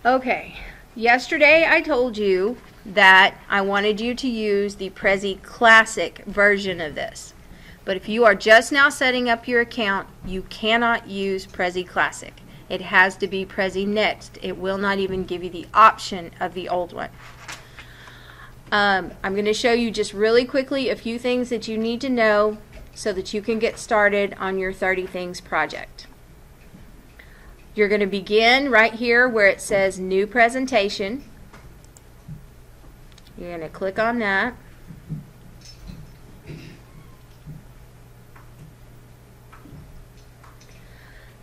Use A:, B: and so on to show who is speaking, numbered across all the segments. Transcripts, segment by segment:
A: Okay, yesterday I told you that I wanted you to use the Prezi Classic version of this. But if you are just now setting up your account, you cannot use Prezi Classic. It has to be Prezi Next. It will not even give you the option of the old one. I'm going to show you just really quickly a few things that you need to know so that you can get started on your 30 Things project. You're going to begin right here where it says New Presentation. You're going to click on that.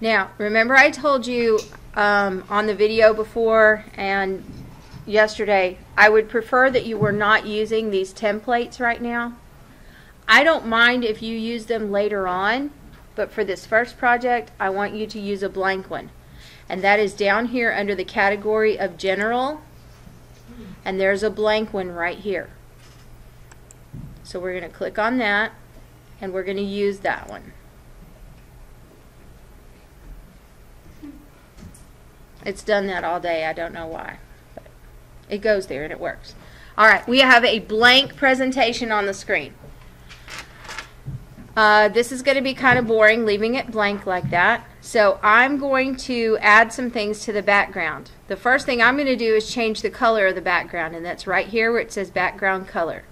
A: Now, remember I told you on the video before and yesterday, I would prefer that you were not using these templates right now. I don't mind if you use them later on, but for this first project, I want you to use a blank one. And that is down here under the category of General, and there's a blank one right here. So we're going to click on that, and we're going to use that one. It's done that all day. I don't know why. But it goes there and it works. Alright, we have a blank presentation on the screen. This is going to be kind of boring, leaving it blank like that. So I'm going to add some things to the background. The first thing I'm going to do is change the color of the background, and that's right here where it says background color.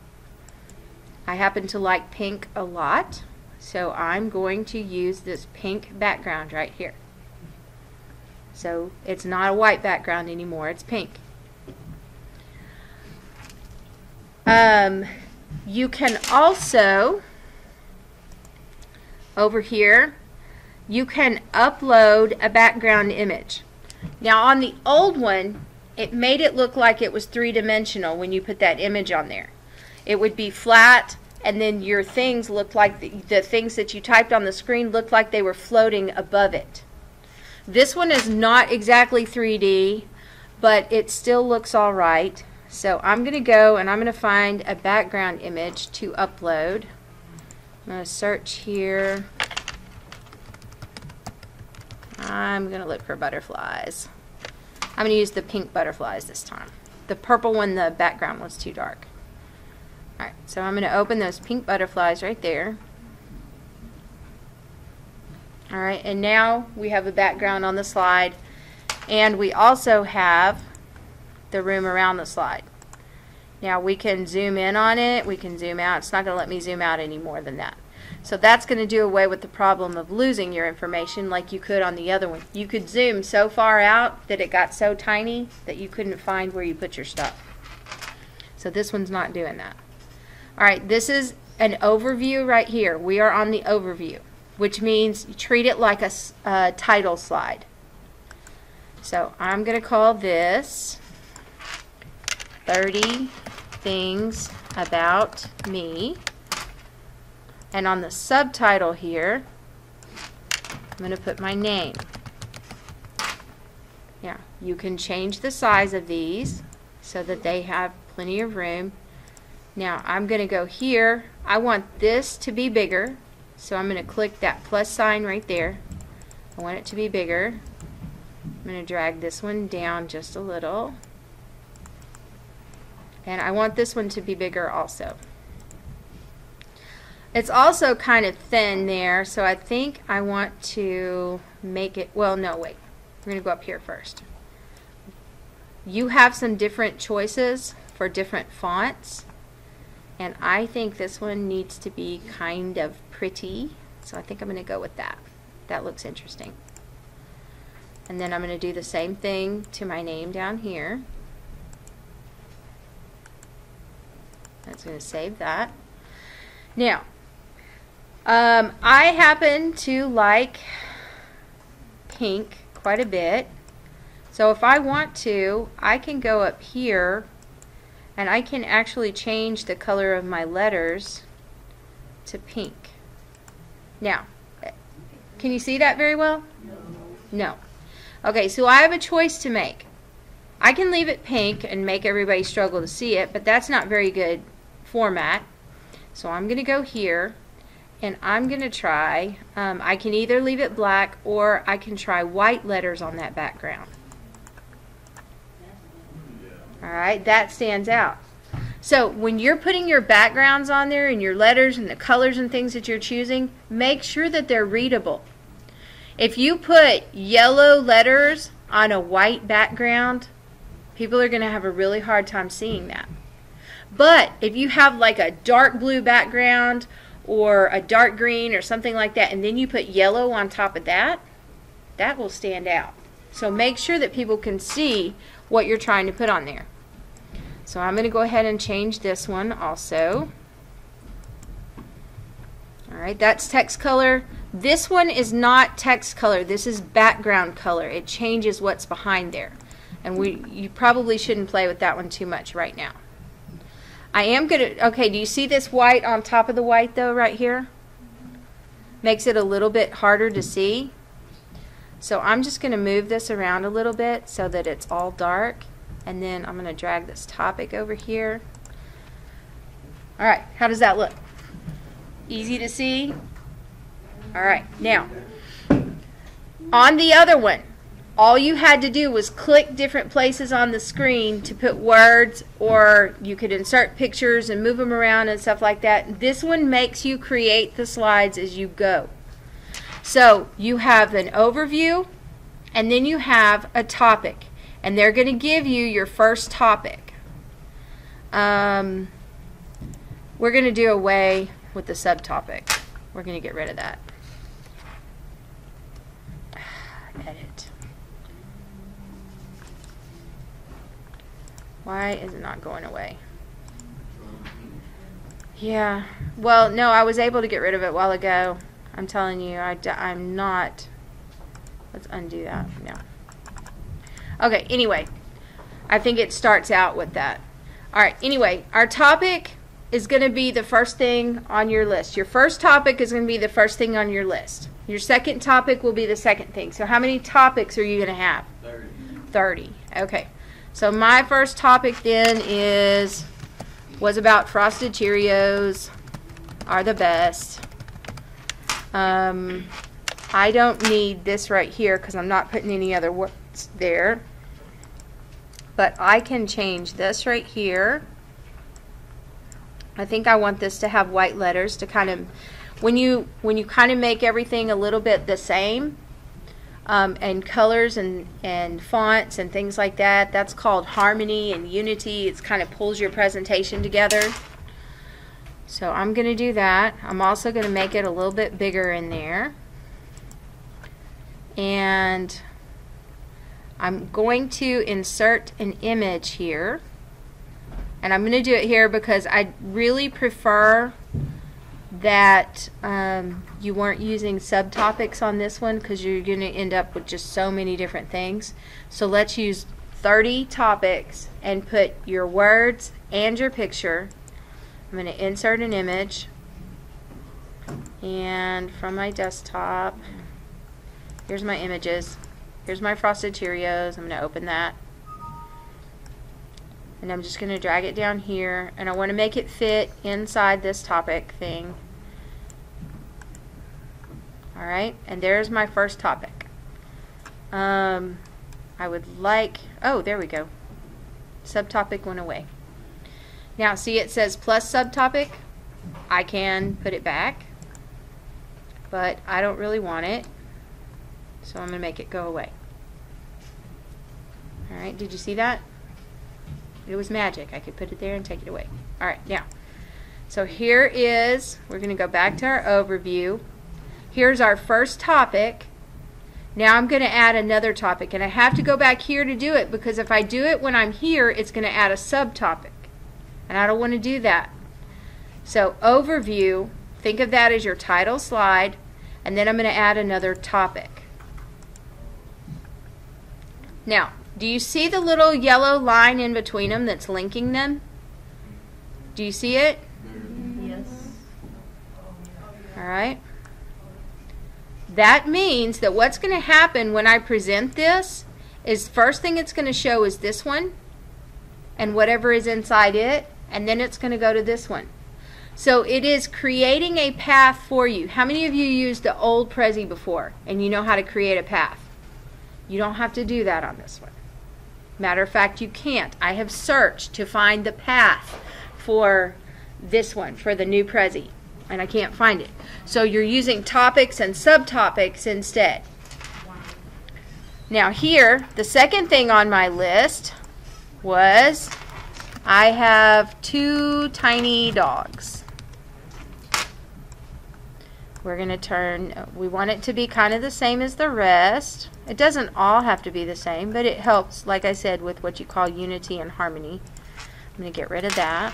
A: I happen to like pink a lot, so I'm going to use this pink background right here. So it's not a white background anymore, it's pink. You can also, over here, you can upload a background image. Now on the old one, it made it look like it was three-dimensional when you put that image on there. It would be flat, and then your things looked like the things that you typed on the screen looked like they were floating above it. This one is not exactly 3D, but it still looks all right. So I'm going to go and I'm going to find a background image to upload. I'm going to search here. I'm going to look for butterflies. I'm going to use the pink butterflies this time. The purple one, the background was too dark. Alright, so I'm going to open those pink butterflies right there. Alright, and now we have a background on the slide, and we also have the room around the slide. Now we can zoom in on it, we can zoom out. It's not going to let me zoom out any more than that. So that's going to do away with the problem of losing your information like you could on the other one. You could zoom so far out that it got so tiny that you couldn't find where you put your stuff. So this one's not doing that. Alright, this is an overview right here. We are on the overview, which means you treat it like a title slide. So I'm going to call this 30 Things About Me. And on the subtitle here, I'm going to put my name. Yeah, you can change the size of these so that they have plenty of room. Now I'm going to go here. I want this to be bigger. So I'm going to click that plus sign right there. I want it to be bigger. I'm going to drag this one down just a little. And I want this one to be bigger also. It's also kind of thin there, so I think I want to make it, well, no, wait. We're going to go up here first. You have some different choices for different fonts. And I think this one needs to be kind of pretty, so I think I'm going to go with that. That looks interesting. And then I'm going to do the same thing to my name down here. That's going to save that. Now, I happen to like pink quite a bit, so if I want to, I can go up here and I can actually change the color of my letters to pink. Now, can you see that very well? No. Okay, so I have a choice to make. I can leave it pink and make everybody struggle to see it, but that's not very good format. So I'm going to go here and I'm going to try, I can either leave it black or I can try white letters on that background. All right, that stands out. So when you're putting your backgrounds on there and your letters and the colors and things that you're choosing, make sure that they're readable. If you put yellow letters on a white background, people are going to have a really hard time seeing that. But if you have like a dark blue background or a dark green or something like that, and then you put yellow on top of that, that will stand out. So make sure that people can see what you're trying to put on there. So I'm going to go ahead and change this one also. Alright, that's text color. This one is not text color. This is background color. It changes what's behind there. And you probably shouldn't play with that one too much right now. I am going to, okay, do you see this white on top of the white though right here? Makes it a little bit harder to see. So I'm just going to move this around a little bit so that it's all dark. And then I'm going to drag this topic over here. Alright, how does that look? Easy to see? Alright, now, on the other one, all you had to do was click different places on the screen to put words, or you could insert pictures and move them around and stuff like that. This one makes you create the slides as you go. So you have an overview, and then you have a topic. And they're going to give you your first topic. We're going to do away with the subtopic. We're going to get rid of that. Edit. Why is it not going away? Yeah. Well, no, I was able to get rid of it a while ago. I'm telling you, I'm not. Let's undo that. No. Okay, anyway, I think it starts out with that. Alright, anyway, our topic is going to be the first thing on your list. Your first topic is going to be the first thing on your list. Your second topic will be the second thing. So how many topics are you going to have?
B: 30.
A: 30. Okay. So my first topic then was about Frosted Cheerios are the best. I don't need this right here because I'm not putting any other words there, but I can change this right here. I think I want this to have white letters to kind of, when you kind of make everything a little bit the same, and colors and fonts and things like that, that's called harmony and unity. It kind of pulls your presentation together. So I'm going to do that. I'm also going to make it a little bit bigger in there. And I'm going to insert an image here. And I'm going to do it here because I really prefer that you weren't using subtopics on this one, because you're going to end up with just so many different things. So let's use 30 topics and put your words and your picture. I'm going to insert an image, and from my desktop, here's my images. Here's my Frosted Cheerios. I'm going to open that. And I'm just going to drag it down here, and I want to make it fit inside this topic thing. Alright, and there's my first topic. I would like, oh, there we go. Subtopic went away. Now, see, it says plus subtopic. I can put it back, but I don't really want it, so I'm going to make it go away. Alright, did you see that? It was magic. I could put it there and take it away. Alright, now, so here is, we're going to go back to our overview. Here's our first topic. Now I'm going to add another topic, and I have to go back here to do it, because if I do it when I'm here, it's going to add a subtopic, and I don't want to do that. So overview, think of that as your title slide, and then I'm going to add another topic. Now, do you see the little yellow line in between them that's linking them? Do you see it?
C: Yes.
A: Alright. That means that what's going to happen when I present this is, first thing it's going to show is this one and whatever is inside it, and then it's going to go to this one. So it is creating a path for you. How many of you used the old Prezi before and you know how to create a path? You don't have to do that on this one. Matter of fact, you can't. I have searched to find the path for this one, for the new Prezi, and I can't find it. So you're using topics and subtopics instead. Now here, the second thing on my list was I have 2 tiny dogs. We're going to turn, we want it to be kind of the same as the rest. It doesn't all have to be the same, but it helps, like I said, with what you call unity and harmony. I'm going to get rid of that.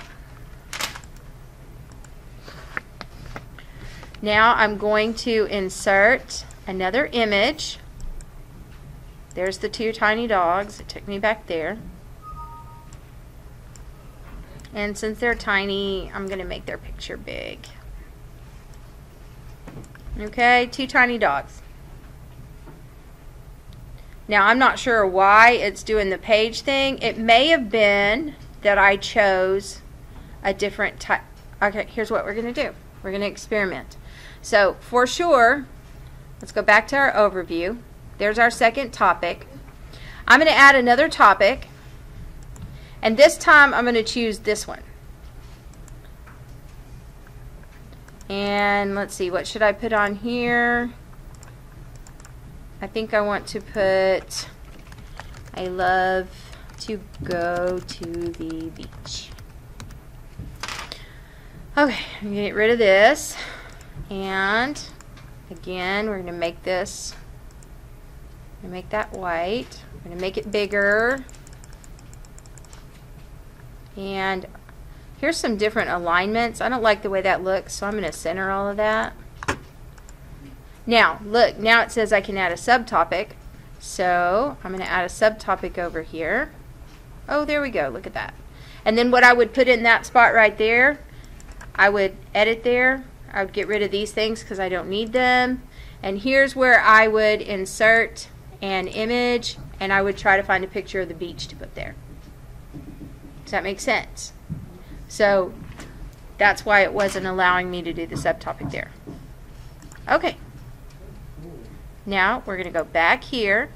A: Now I'm going to insert another image. There's the 2 tiny dogs. It took me back there. And since they're tiny, I'm going to make their picture big. Okay, 2 tiny dogs. Now I'm not sure why it's doing the page thing. It may have been that I chose a different type. Okay, here's what we're going to do. We're going to experiment. So for sure, let's go back to our overview. There's our second topic. I'm going to add another topic, and this time I'm going to choose this one. And let's see, what should I put on here? I think I want to put, I love to go to the beach. Okay, I'm going to get rid of this. And again, we're going to make this, make that white. We're going to make it bigger. And here's some different alignments. I don't like the way that looks, so I'm going to center all of that. Now, look, now it says I can add a subtopic. So I'm going to add a subtopic over here. Oh, there we go. Look at that. And then what I would put in that spot right there, I would edit there. I would get rid of these things because I don't need them. And here's where I would insert an image, and I would try to find a picture of the beach to put there. Does that make sense? So that's why it wasn't allowing me to do the subtopic there. Okay. Now we're going to go back here.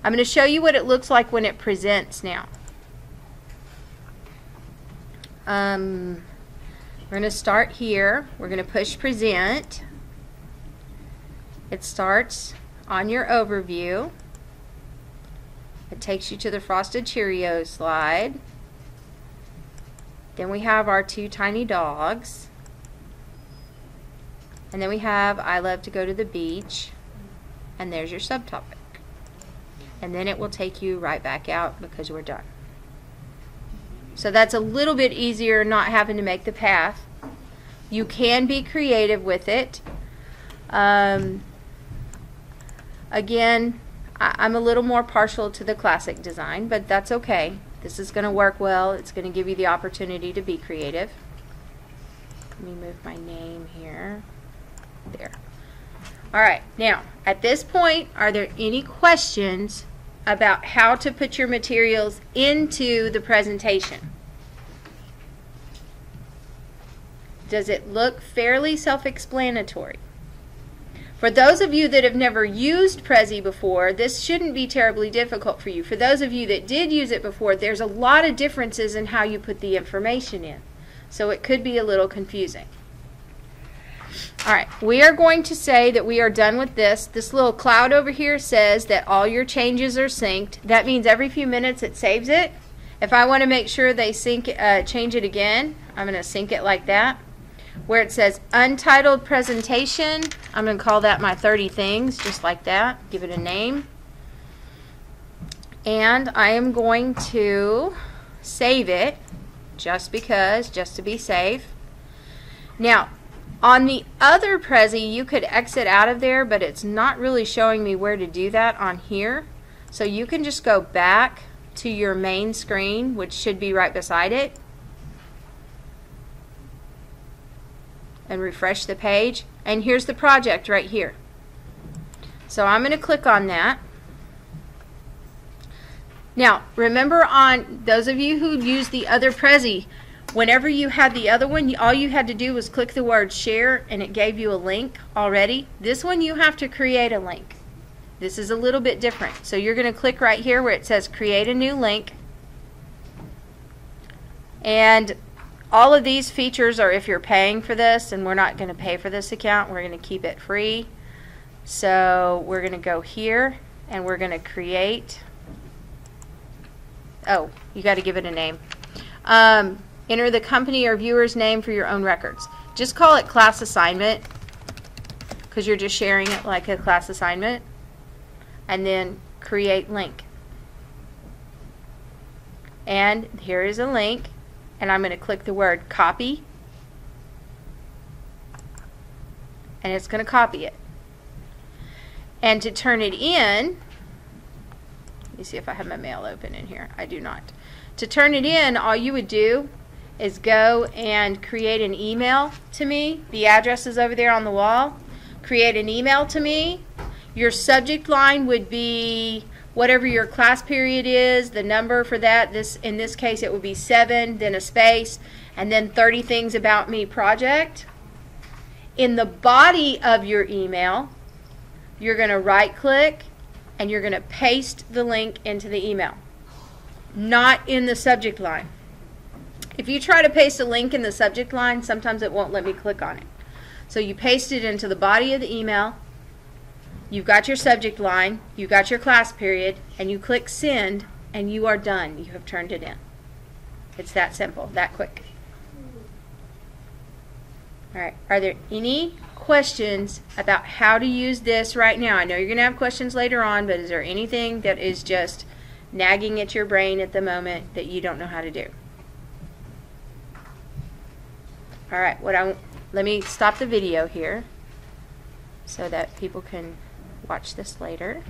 A: I'm going to show you what it looks like when it presents now. We're going to start here. We're going to push present. It starts on your overview. It takes you to the Frosted Cheerios slide. Then we have our 2 tiny dogs. And then we have I love to go to the beach. And there's your subtopic. And then it will take you right back out because we're done. So that's a little bit easier not having to make the path. You can be creative with it. Again, I'm a little more partial to the classic design, but that's okay. This is going to work well. It's going to give you the opportunity to be creative. Let me move my name here. There. Alright, now at this point, are there any questions about how to put your materials into the presentation? Does it look fairly self-explanatory? For those of you that have never used Prezi before, this shouldn't be terribly difficult for you. For those of you that did use it before, there's a lot of differences in how you put the information in. So it could be a little confusing. Alright, we are going to say that we are done with this. This little cloud over here says that all your changes are synced. That means every few minutes it saves it. If I want to make sure they change it again, I'm going to sync it like that. Where it says Untitled Presentation, I'm going to call that my 30 things, just like that. Give it a name. And I am going to save it, just because, just to be safe. Now, on the other Prezi, you could exit out of there, but it's not really showing me where to do that on here. So you can just go back to your main screen, which should be right beside it, and refresh the page. And here's the project right here. So I'm going to click on that. Now, remember, on those of you who use the other Prezi, whenever you had the other one, all you had to do was click the word share and it gave you a link already. This one you have to create a link. This is a little bit different. So you're going to click right here where it says create a new link. And all of these features are if you're paying for this, and we're not going to pay for this account. We're going to keep it free. So we're going to go here and we're going to create, oh, you got to give it a name. Enter the company or viewer's name for your own records. Just call it class assignment because you're just sharing it like a class assignment. And then create link. And here is a link, and I'm going to click the word copy, and it's going to copy it. And to turn it in, let me see if I have my mail open in here. I do not. To turn it in, all you would do is go and create an email to me. The address is over there on the wall. Create an email to me. Your subject line would be whatever your class period is, the number for that. In this case it would be 7, then a space, and then 30 things about me project. In the body of your email, you're going to right click and you're going to paste the link into the email, not in the subject line. If you try to paste a link in the subject line, sometimes it won't let me click on it. So you paste it into the body of the email. You've got your subject line, you've got your class period, and you click send, and you are done. You have turned it in. It's that simple, that quick. Alright, are there any questions about how to use this right now? I know you're going to have questions later on, but is there anything that is just nagging at your brain at the moment that you don't know how to do? Alright, let me stop the video here so that people can watch this later.